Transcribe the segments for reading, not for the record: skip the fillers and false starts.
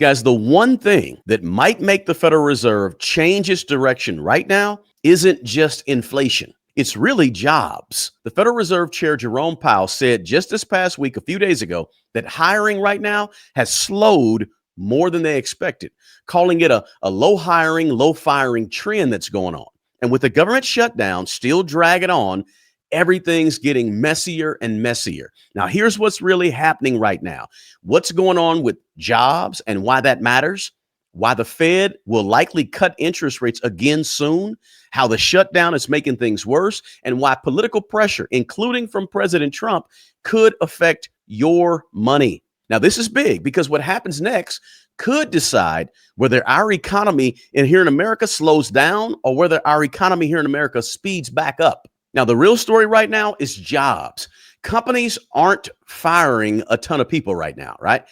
Guys, the one thing that might make the Federal Reserve change its direction right now isn't just inflation. It's really jobs. The Federal Reserve Chair Jerome Powell said just this past week, a few days ago, that hiring right now has slowed more than they expected, calling it a low hiring, low firing trend that's going on. And with the government shutdown still dragging on, everything's getting messier and messier. Now, here's what's really happening right now. What's going on with jobs and why that matters, why the Fed will likely cut interest rates again soon, how the shutdown is making things worse, and why political pressure, including from President Trump, could affect your money. Now, this is big because what happens next could decide whether our economy here in America slows down or whether our economy here in America speeds back up. Now, the real story right now is jobs. Companies aren't firing a ton of people right now, right?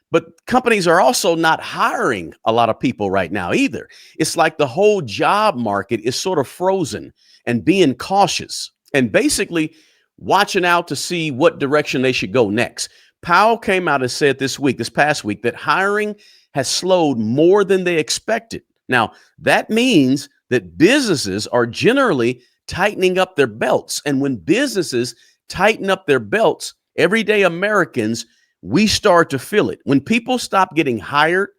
But companies are also not hiring a lot of people right now either. It's like the whole job market is sort of frozen and being cautious and basically watching out to see what direction they should go next. Powell came out and said this past week, that hiring has slowed more than they expected. Now, that means that businesses are generally tightening up their belts. And when businesses tighten up their belts, everyday Americans, we start to feel it. When people stop getting hired,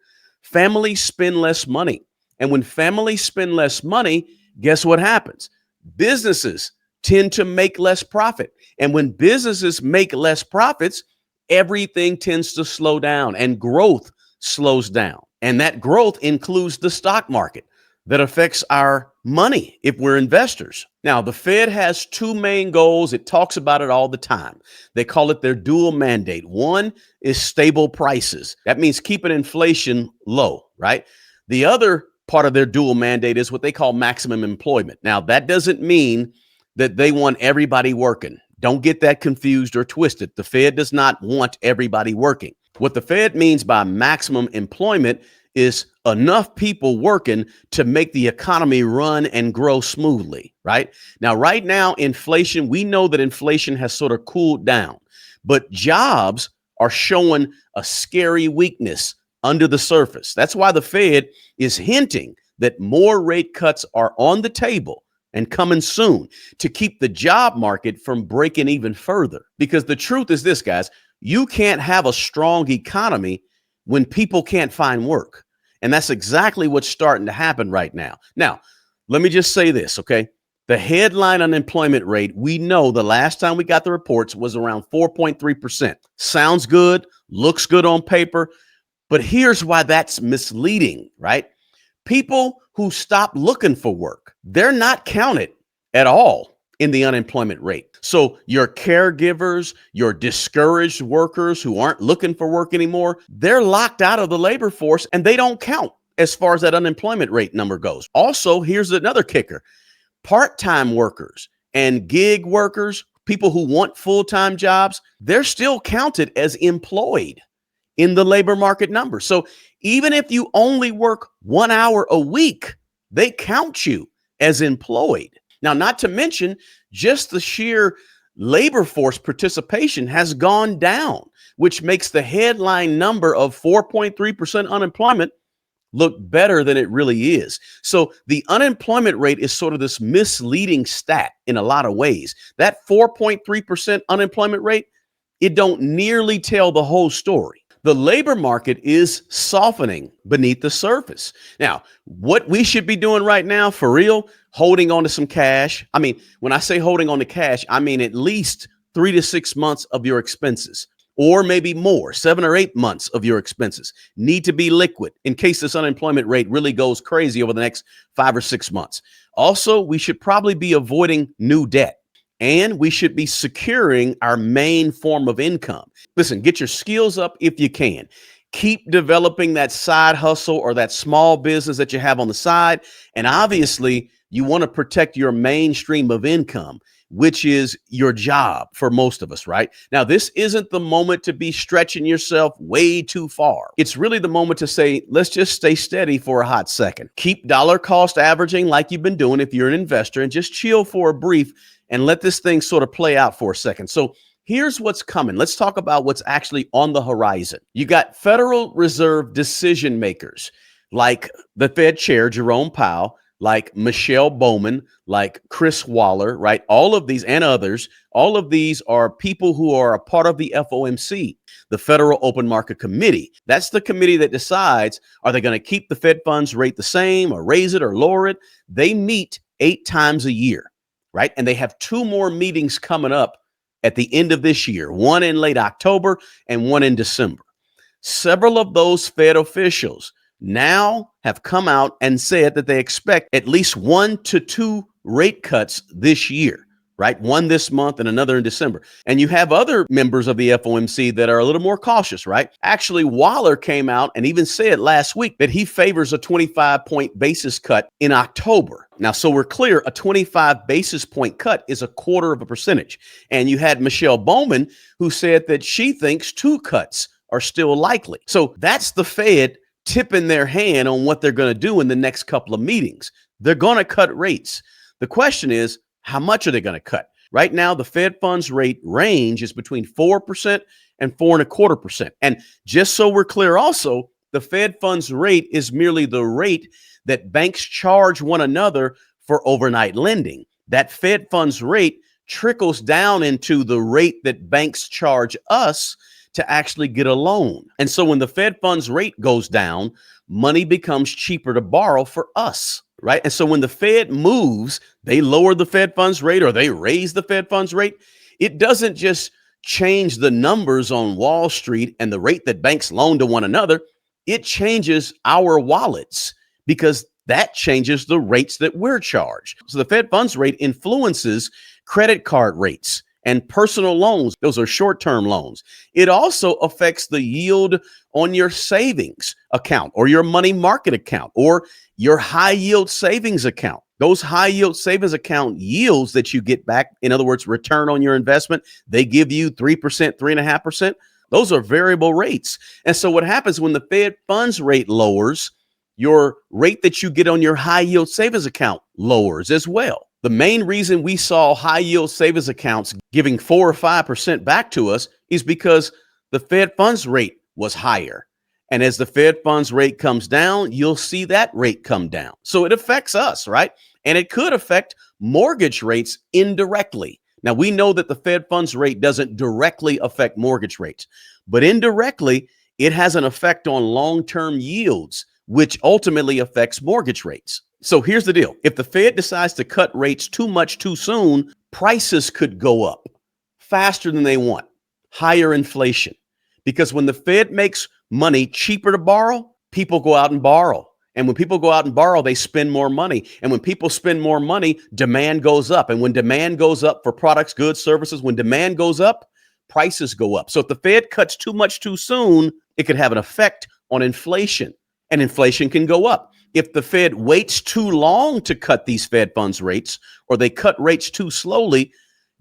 families spend less money. And when families spend less money, guess what happens? Businesses tend to make less profit. And when businesses make less profits, everything tends to slow down and growth slows down. And that growth includes the stock market that affects our money if we're investors. Now, the Fed has two main goals. It talks about it all the time. They call it their dual mandate. One is stable prices. That means keeping inflation low, right? The other part of their dual mandate is what they call maximum employment. Now, that doesn't mean that they want everybody working. Don't get that confused or twisted. The Fed does not want everybody working. What the Fed means by maximum employment is enough people working to make the economy run and grow smoothly, right? Now, right now, inflation, we know that inflation has sort of cooled down, but jobs are showing a scary weakness under the surface. That's why the Fed is hinting that more rate cuts are on the table and coming soon to keep the job market from breaking even further. Because the truth is this, guys, you can't have a strong economy when people can't find work. And that's exactly what's starting to happen right now. Now, let me just say this, okay? The headline unemployment rate, we know the last time we got the reports was around 4.3%. Sounds good, looks good on paper, but here's why that's misleading, right? People who stop looking for work, they're not counted at all in the unemployment rate. So your caregivers, your discouraged workers who aren't looking for work anymore, they're locked out of the labor force and they don't count as far as that unemployment rate number goes. Also, here's another kicker. Part-time workers and gig workers, people who want full-time jobs, they're still counted as employed in the labor market number. So even if you only work 1 hour a week, they count you as employed. Now, not to mention, just the sheer labor force participation has gone down, which makes the headline number of 4.3% unemployment look better than it really is. So the unemployment rate is sort of this misleading stat in a lot of ways. That 4.3% unemployment rate, it don't nearly tell the whole story. The labor market is softening beneath the surface. Now, what we should be doing right now, for real, holding on to some cash. I mean, when I say holding on to cash, I mean at least 3 to 6 months of your expenses, or maybe more, 7 or 8 months of your expenses need to be liquid in case this unemployment rate really goes crazy over the next 5 or 6 months. Also, we should probably be avoiding new debt. And we should be securing our main form of income. Listen, get your skills up if you can. Keep developing that side hustle or that small business that you have on the side. And obviously, you want to protect your main stream of income, which is your job for most of us, right? Now, this isn't the moment to be stretching yourself way too far. It's really the moment to say, let's just stay steady for a hot second. Keep dollar cost averaging like you've been doing if you're an investor, and just chill for a brief and let this thing sort of play out for a second. So Here's what's coming. Let's talk about what's actually on the horizon. You got Federal Reserve decision makers like the Fed chair, Jerome Powell, like Michelle Bowman, like Chris Waller, right? All of these and others, all of these are people who are a part of the FOMC, the Federal Open Market Committee. That's the committee that decides, are they going to keep the Fed funds rate the same or raise it or lower it? They meet 8 times a year, right? And they have 2 more meetings coming up at the end of this year, one in late October and one in December. Several of those Fed officials now have come out and said that they expect at least 1 to 2 rate cuts this year, right? One this month and another in December. And you have other members of the FOMC that are a little more cautious, right? Actually, Waller came out and even said last week that he favors a 25-point basis cut in October. Now, so we're clear, a 25 basis point cut is 0.25%. And you had Michelle Bowman, who said that she thinks 2 cuts are still likely. So that's the Fed tipping their hand on what they're going to do in the next couple of meetings. They're going to cut rates. The question is, how much are they going to cut? Right now, the Fed funds rate range is between 4% and 4.25%. And just so we're clear also, the Fed funds rate is merely the rate that banks charge one another for overnight lending. That Fed funds rate trickles down into the rate that banks charge us to actually get a loan. And so when the Fed funds rate goes down, money becomes cheaper to borrow for us, right? And so when the Fed moves, they lower the Fed funds rate or they raise the Fed funds rate. It doesn't just change the numbers on Wall Street and the rate that banks loan to one another. It changes our wallets because that changes the rates that we're charged. So the Fed funds rate influences credit card rates and personal loans. Those are short-term loans. It also affects the yield on your savings account or your money market account or your high yield savings account. Those high yield savings account yields that you get back, in other words, return on your investment, they give you 3%, 3.5%. Those are variable rates. And so what happens when the Fed funds rate lowers, your rate that you get on your high yield savings account lowers as well. The main reason we saw high yield savings accounts giving 4 or 5% back to us is because the Fed funds rate was higher. And as the Fed funds rate comes down, you'll see that rate come down. So it affects us, right? And it could affect mortgage rates indirectly. Now, we know that the Fed funds rate doesn't directly affect mortgage rates, but indirectly, it has an effect on long-term yields, which ultimately affects mortgage rates. So here's the deal. If the Fed decides to cut rates too much too soon, prices could go up faster than they want, higher inflation. Because when the Fed makes money cheaper to borrow, people go out and borrow. And when people go out and borrow, they spend more money. And when people spend more money, demand goes up. And when demand goes up for products, goods, services, when demand goes up, prices go up. So if the Fed cuts too much too soon, it could have an effect on inflation. And inflation can go up. If the Fed waits too long to cut these Fed funds rates, or they cut rates too slowly,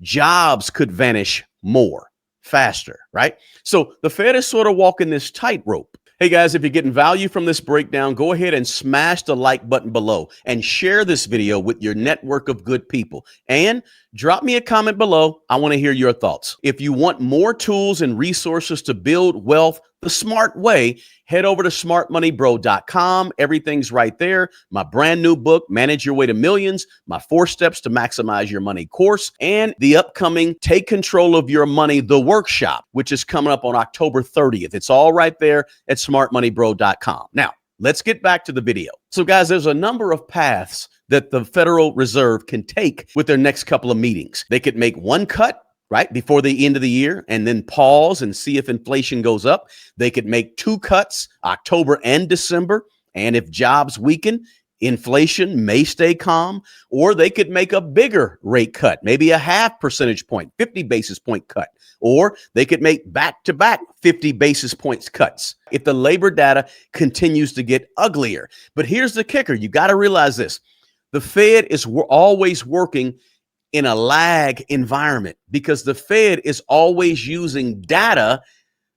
jobs could vanish more faster, right? So the Fed is sort of walking this tightrope. Hey guys, if you're getting value from this breakdown, go ahead and smash the like button below and share this video with your network of good people. And drop me a comment below. I want to hear your thoughts. If you want more tools and resources to build wealth the smart way, head over to smartmoneybro.com. Everything's right there. My brand new book, Manage Your Way to Millions, my 4 Steps to Maximize Your Money course, and the upcoming Take Control of Your Money, the workshop, which is coming up on October 30th. It's all right there at smartmoneybro.com. Now, let's get back to the video. So guys, there's a number of paths that the Federal Reserve can take with their next couple of meetings. They could make one cut right before the end of the year and then pause and see if inflation goes up. They could make 2 cuts, October and December. And if jobs weaken, inflation may stay calm, or they could make a bigger rate cut, maybe a 0.5 percentage point, 50 basis point cut, or they could make back-to-back 50 basis points cuts if the labor data continues to get uglier. But here's the kicker. You got to realize this. The Fed is always working in a lag environment because the Fed is always using data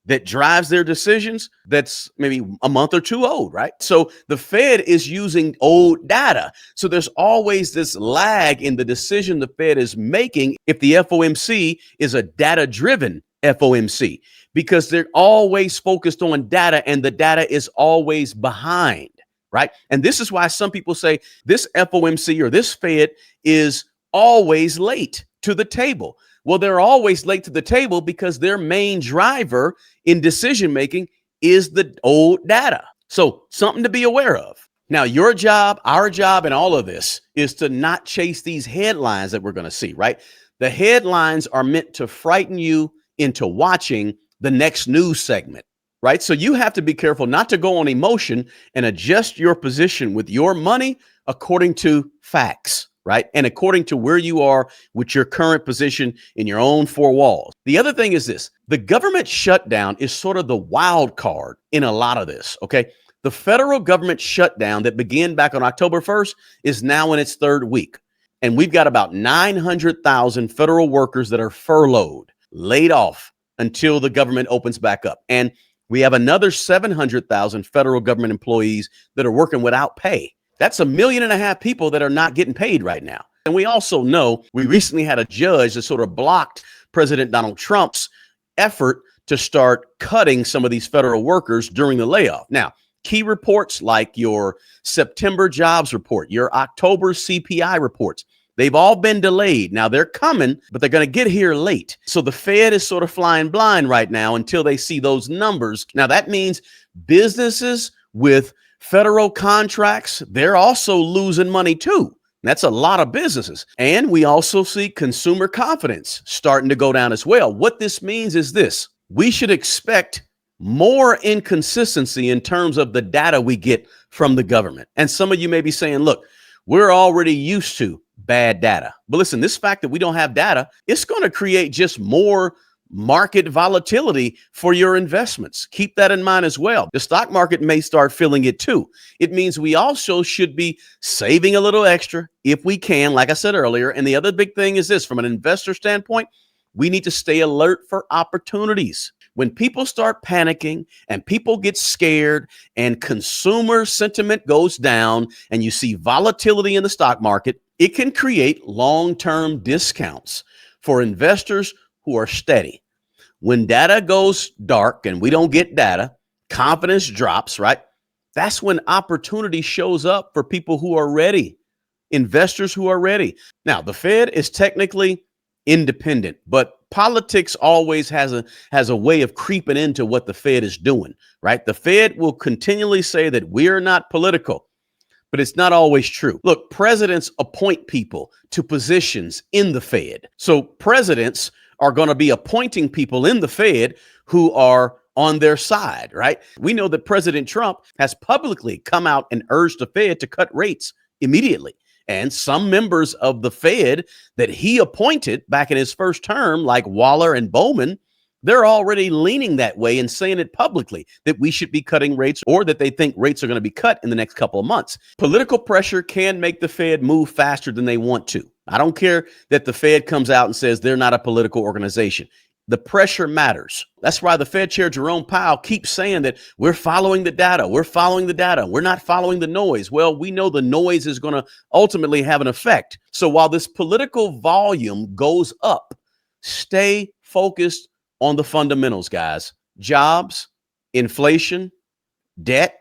that drives their decisions that's maybe a month or two old, right? So the Fed is using old data. So there's always this lag in the decision the Fed is making if the FOMC is a data driven FOMC, because they're always focused on data and the data is always behind, right? And this is why some people say this FOMC or this Fed is always late to the table. Well, they're always late to the table because their main driver in decision making is the old data. So something to be aware of. Now, your job, our job, and all of this is to not chase these headlines that we're going to see, right? The headlines are meant to frighten you into watching the next news segment, right? So you have to be careful not to go on emotion and adjust your position with your money according to facts, right? And according to where you are with your current position in your own four walls. The other thing is this: the government shutdown is sort of the wild card in a lot of this, okay? The federal government shutdown that began back on October 1st is now in its third week. And we've got about 900,000 federal workers that are furloughed, laid off until the government opens back up. And we have another 700,000 federal government employees that are working without pay. That's 1.5 million people that are not getting paid right now. And we also know we recently had a judge that sort of blocked President Donald Trump's effort to start cutting some of these federal workers during the layoff. Now, key reports like your September jobs report, your October CPI reports, they've all been delayed. Now they're coming, but they're going to get here late. So the Fed is sort of flying blind right now until they see those numbers. Now that means businesses with federal contracts, they're also losing money too. That's a lot of businesses. And we also see consumer confidence starting to go down as well. What this means is this: we should expect more inconsistency in terms of the data we get from the government. And some of you may be saying, look, we're already used to bad data. But listen, this fact that we don't have data, it's going to create just more market volatility for your investments. Keep that in mind as well. The stock market may start feeling it too. It means we also should be saving a little extra if we can, like I said earlier. And the other big thing is this: from an investor standpoint, we need to stay alert for opportunities. When people start panicking and people get scared and consumer sentiment goes down and you see volatility in the stock market, it can create long-term discounts for investors who are steady. When data goes dark and we don't get data, confidence drops, right? That's when opportunity shows up for people who are ready, investors who are ready. Now, the Fed is technically independent, but politics always has a way of creeping into what the Fed is doing, right? The Fed will continually say that we're not political, but it's not always true. Look, presidents appoint people to positions in the Fed. So presidents are going to be appointing people in the Fed who are on their side, right? We know that President Trump has publicly come out and urged the Fed to cut rates immediately. And some members of the Fed that he appointed back in his first term, like Waller and Bowman, they're already leaning that way and saying it publicly that we should be cutting rates, or that they think rates are going to be cut in the next couple of months. Political pressure can make the Fed move faster than they want to. I don't care that the Fed comes out and says they're not a political organization. The pressure matters. That's why the Fed Chair Jerome Powell keeps saying that we're following the data. We're following the data. We're not following the noise. Well, we know the noise is going to ultimately have an effect. So while this political volume goes up, stay focused on the fundamentals, guys. Jobs, inflation, debt,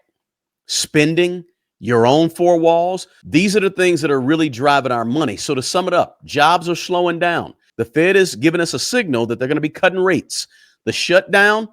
spending, your own four walls. These are the things that are really driving our money. So to sum it up, jobs are slowing down. The Fed is giving us a signal that they're going to be cutting rates. The shutdown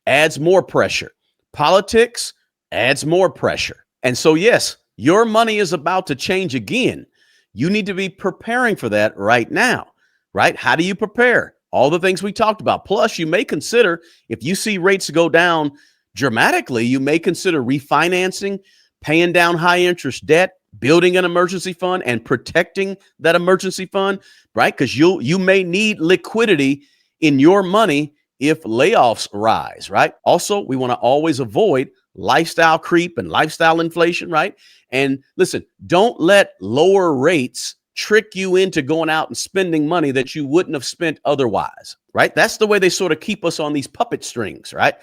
adds more pressure. Politics adds more pressure. And so, yes, your money is about to change again. You need to be preparing for that right now, right? How do you prepare? All the things we talked about. Plus, you may consider, if you see rates go down dramatically, you may consider refinancing, paying down high interest debt, building an emergency fund and protecting that emergency fund, right? Because you may need liquidity in your money if layoffs rise, right? Also, we want to always avoid lifestyle creep and lifestyle inflation, right? And listen, don't let lower rates trick you into going out and spending money that you wouldn't have spent otherwise, right? That's the way they sort of keep us on these puppet strings, right?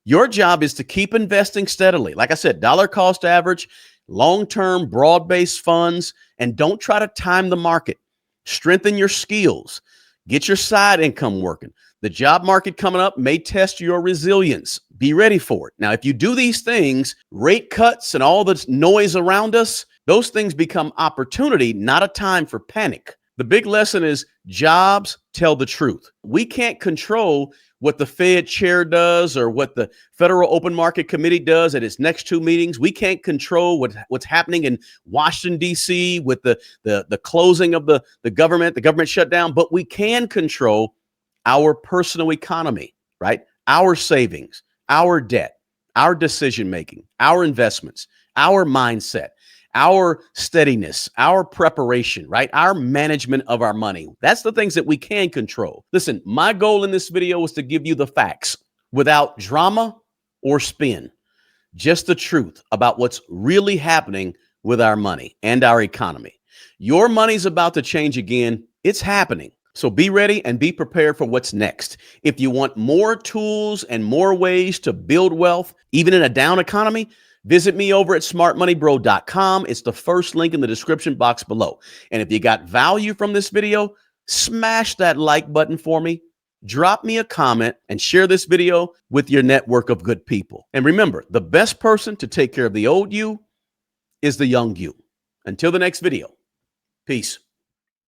Your job is to keep investing steadily. Like I said, dollar cost average, long-term broad-based funds, and don't try to time the market. Strengthen your skills. Get your side income working. The job market coming up may test your resilience. Be ready for it. Now, if you do these things, rate cuts and all the noise around us, those things become opportunity, not a time for panic. The big lesson is jobs tell the truth. We can't control what the Fed chair does or what the Federal Open Market Committee does at its next two meetings. We can't control what's happening in Washington, D.C. with the closing of the government shutdown, but we can control our personal economy, right? Our savings, our debt, our decision-making, our investments, our mindset, our steadiness, our preparation, right? Our management of our money. That's the things that we can control. Listen, my goal in this video is to give you the facts without drama or spin, just the truth about what's really happening with our money and our economy. Your money's about to change again. It's happening. So be ready and be prepared for what's next. If you want more tools and more ways to build wealth, even in a down economy, visit me over at smartmoneybro.com. It's the first link in the description box below. And if you got value from this video, smash that like button for me. Drop me a comment and share this video with your network of good people. And remember, the best person to take care of the old you is the young you. Until the next video, peace.